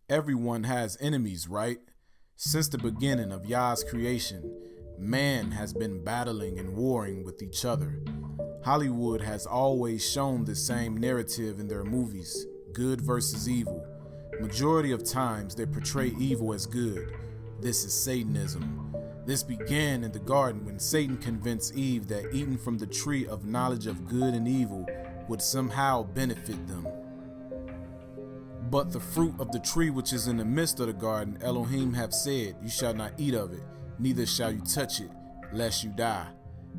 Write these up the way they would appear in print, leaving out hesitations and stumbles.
Everyone has enemies, right? Since the beginning of Yah's creation, man has been battling and warring with each other. Hollywood has always shown the same narrative in their movies, good versus evil. Majority of times they portray evil as good. This is Satanism. This began in the garden when Satan convinced Eve that eating from the tree of knowledge of good and evil would somehow benefit them. But the fruit of the tree which is in the midst of the garden, Elohim have said, you shall not eat of it, neither shall you touch it, lest you die.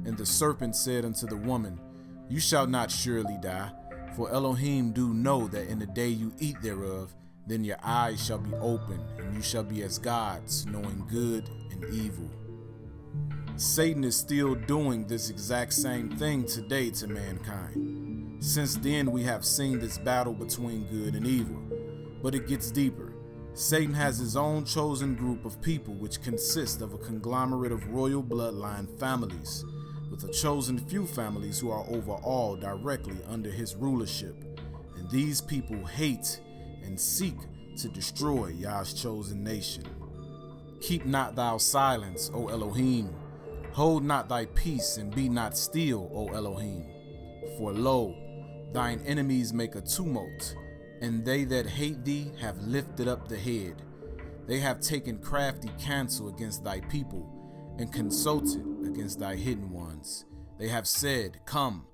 And the serpent said unto the woman, you shall not surely die, for Elohim do know that in the day you eat thereof, then your eyes shall be opened, and you shall be as gods, knowing good and evil. Satan is still doing this exact same thing today to mankind. Since then, we have seen this battle between good and evil. But it gets deeper. Satan has his own chosen group of people which consist of a conglomerate of royal bloodline families, with a chosen few families who are over all directly under his rulership. And these people hate and seek to destroy Yah's chosen nation. Keep not thou silence, O Elohim. Hold not thy peace and be not still, O Elohim. For lo, thine enemies make a tumult, and they that hate thee have lifted up the head. They have taken crafty counsel against thy people, and consulted against thy hidden ones. They have said, come,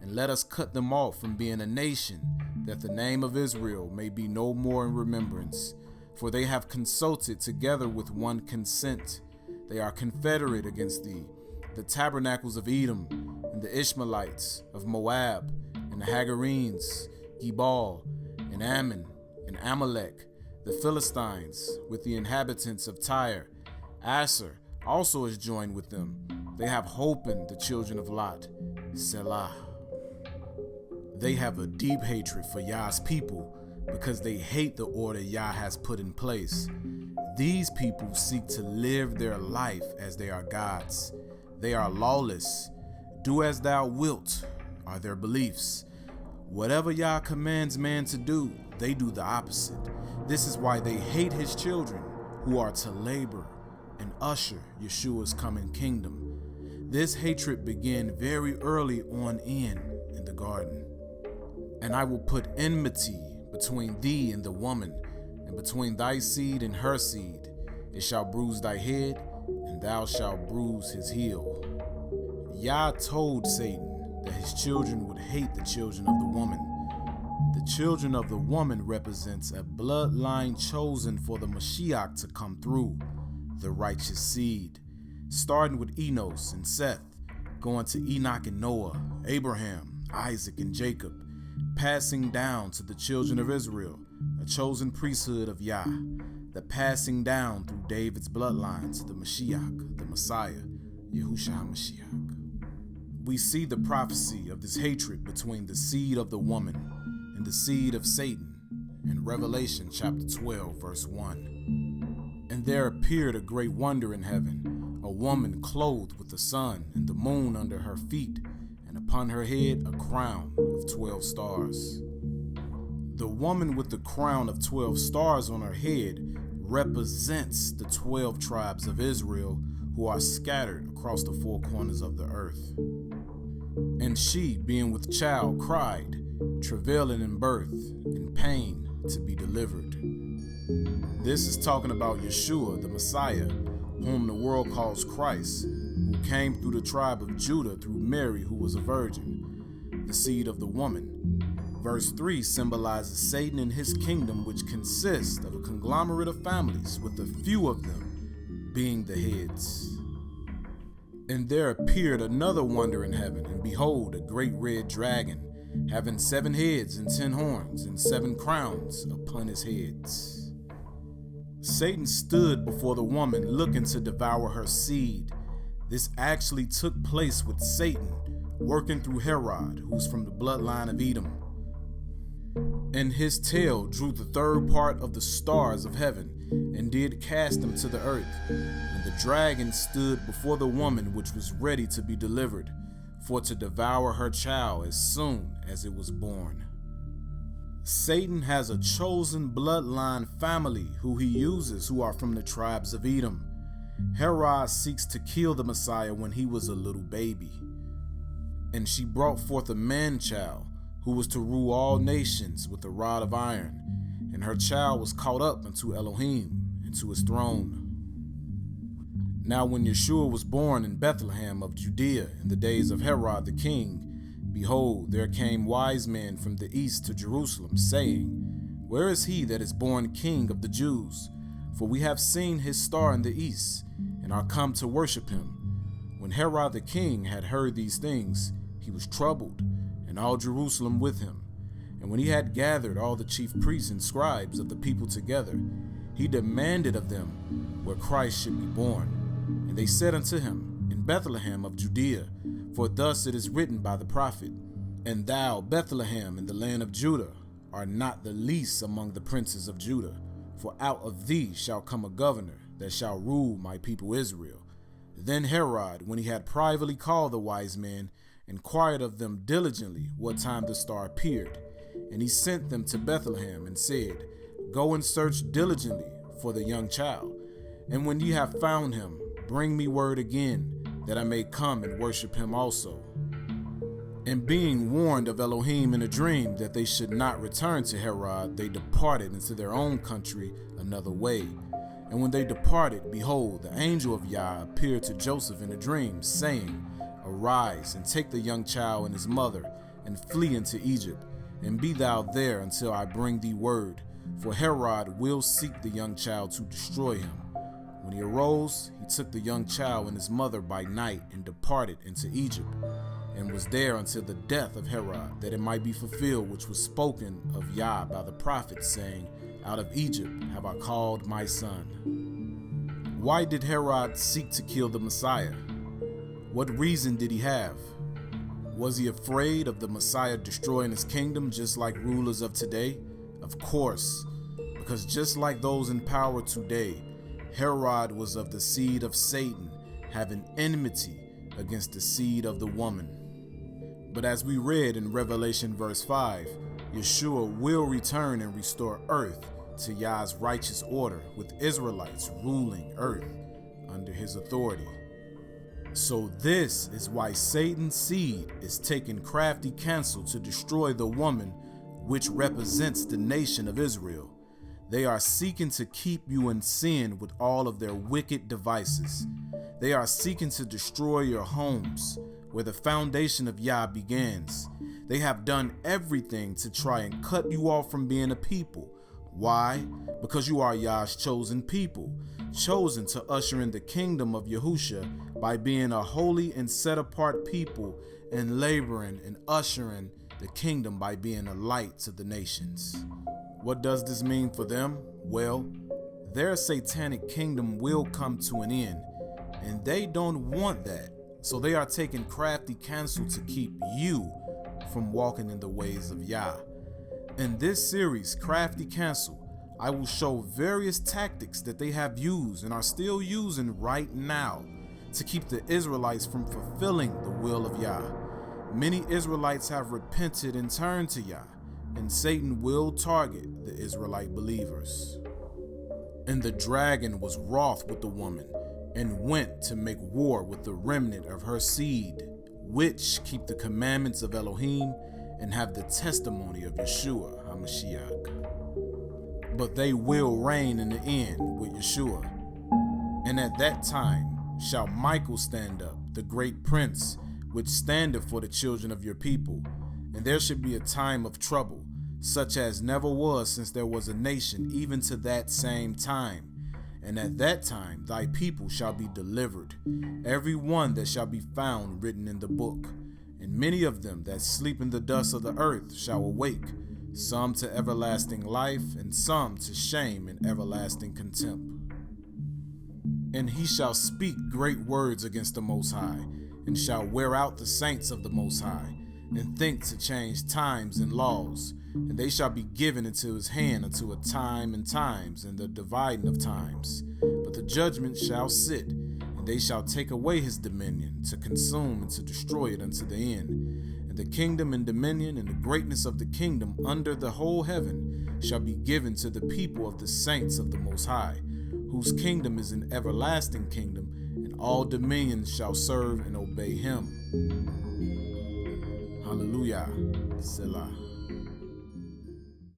and let us cut them off from being a nation, that the name of Israel may be no more in remembrance. For they have consulted together with one consent. They are confederate against thee, the tabernacles of Edom, and the Ishmaelites of Moab, and the Hagarenes, Gebal, and Ammon, and Amalek, the Philistines, with the inhabitants of Tyre. Asher also is joined with them. They have holpen the children of Lot. Selah. They have a deep hatred for Yah's people because they hate the order Yah has put in place. These people seek to live their life as they are gods. They are lawless. Do as thou wilt are their beliefs. Whatever Yah commands man to do, they do the opposite. This is why they hate his children, who are to labor and usher Yeshua's coming kingdom. This hatred began very early on in the garden. And I will put enmity between thee and the woman, and between thy seed and her seed. It shall bruise thy head, and thou shalt bruise his heel. Yah told Satan that his children would hate the children of the woman. The children of the woman represents a bloodline chosen for the Mashiach to come through, the righteous seed, starting with Enos and Seth, going to Enoch and Noah, Abraham, Isaac and Jacob, passing down to the children of Israel, a chosen priesthood of Yah, the passing down through David's bloodline to the Mashiach, the Messiah, Yahushua HaMashiach. We see the prophecy of this hatred between the seed of the woman and the seed of Satan in Revelation chapter 12, verse 1. And there appeared a great wonder in heaven, a woman clothed with the sun and the moon under her feet, and upon her head a crown of 12 stars. The woman with the crown of 12 stars on her head represents the 12 tribes of Israel who are scattered across the four corners of the earth. And she, being with child, cried, travailing in birth, in pain to be delivered. This is talking about Yeshua, the Messiah, whom the world calls Christ, who came through the tribe of Judah through Mary, who was a virgin, the seed of the woman. Verse 3 symbolizes Satan and his kingdom, which consists of a conglomerate of families, with a few of them being the heads. And there appeared another wonder in heaven, and behold, a great red dragon, having 7 heads and 10 horns, and 7 crowns upon his heads. Satan stood before the woman, looking to devour her seed. This actually took place with Satan, working through Herod, who's from the bloodline of Edom. And his tail drew the third part of the stars of heaven, and did cast them to the earth. And the dragon stood before the woman which was ready to be delivered, for to devour her child as soon as it was born. Satan has a chosen bloodline family who he uses who are from the tribes of Edom. Herod seeks to kill the Messiah when he was a little baby. And she brought forth a man-child who was to rule all nations with a rod of iron. And her child was caught up unto Elohim, into his throne. Now when Yeshua was born in Bethlehem of Judea in the days of Herod the king, behold, there came wise men from the east to Jerusalem, saying, Where is he that is born King of the Jews? For we have seen his star in the east, and are come to worship him. When Herod the king had heard these things, he was troubled, and all Jerusalem with him. And when he had gathered all the chief priests and scribes of the people together, he demanded of them where Christ should be born. And they said unto him, In Bethlehem of Judea, for thus it is written by the prophet, And thou, Bethlehem, in the land of Judah, art not the least among the princes of Judah, for out of thee shall come a governor that shall rule my people Israel. Then Herod, when he had privately called the wise men, inquired of them diligently what time the star appeared. And he sent them to Bethlehem, and said, Go and search diligently for the young child, and when ye have found him, bring me word again, that I may come and worship him also. And being warned of Elohim in a dream that they should not return to Herod, they departed into their own country another way. And when they departed, behold, the angel of Yah appeared to Joseph in a dream, saying, Arise, and take the young child and his mother, and flee into Egypt, and be thou there until I bring thee word, for Herod will seek the young child to destroy him. When he arose, he took the young child and his mother by night, and departed into Egypt, and was there until the death of Herod, that it might be fulfilled which was spoken of Yah by the prophet, saying, Out of Egypt have I called my son. Why did Herod seek to kill the Messiah? What reason did he have? Was he afraid of the Messiah destroying his kingdom just like rulers of today? Of course, because just like those in power today, Herod was of the seed of Satan, having enmity against the seed of the woman. But as we read in Revelation verse 5, Yeshua will return and restore earth to Yah's righteous order, with Israelites ruling earth under his authority. So this is why Satan's seed is taking crafty counsel to destroy the woman, which represents the nation of Israel. They are seeking to keep you in sin with all of their wicked devices. They are seeking to destroy your homes, where the foundation of Yah begins. They have done everything to try and cut you off from being a people. Why? Because you are Yah's chosen people, chosen to usher in the kingdom of Yahusha by being a holy and set apart people, and laboring and ushering the kingdom by being a light to the nations. What does this mean for them? Well, their satanic kingdom will come to an end, and they don't want that. So they are taking crafty counsel to keep you from walking in the ways of Yah. In this series, Crafty Counsel, I will show various tactics that they have used and are still using right now to keep the Israelites from fulfilling the will of Yah. Many Israelites have repented and turned to Yah, and Satan will target the Israelite believers. And the dragon was wroth with the woman, and went to make war with the remnant of her seed, which keep the commandments of Elohim and have the testimony of Yeshua HaMashiach. But they will reign in the end with Yeshua. And at that time shall Michael stand up, the great prince, which standeth for the children of your people. And there should be a time of trouble, such as never was since there was a nation, even to that same time. And at that time thy people shall be delivered, every one that shall be found written in the book. And many of them that sleep in the dust of the earth shall awake, some to everlasting life, and some to shame and everlasting contempt. And he shall speak great words against the Most High, and shall wear out the saints of the Most High, and think to change times and laws. And they shall be given into his hand unto a time and times, and the dividing of times. But the judgment shall sit, and they shall take away his dominion, to consume and to destroy it unto the end. And the kingdom and dominion and the greatness of the kingdom under the whole heaven shall be given to the people of the saints of the Most High, whose kingdom is an everlasting kingdom, and all dominions shall serve and obey him. Hallelujah. Selah.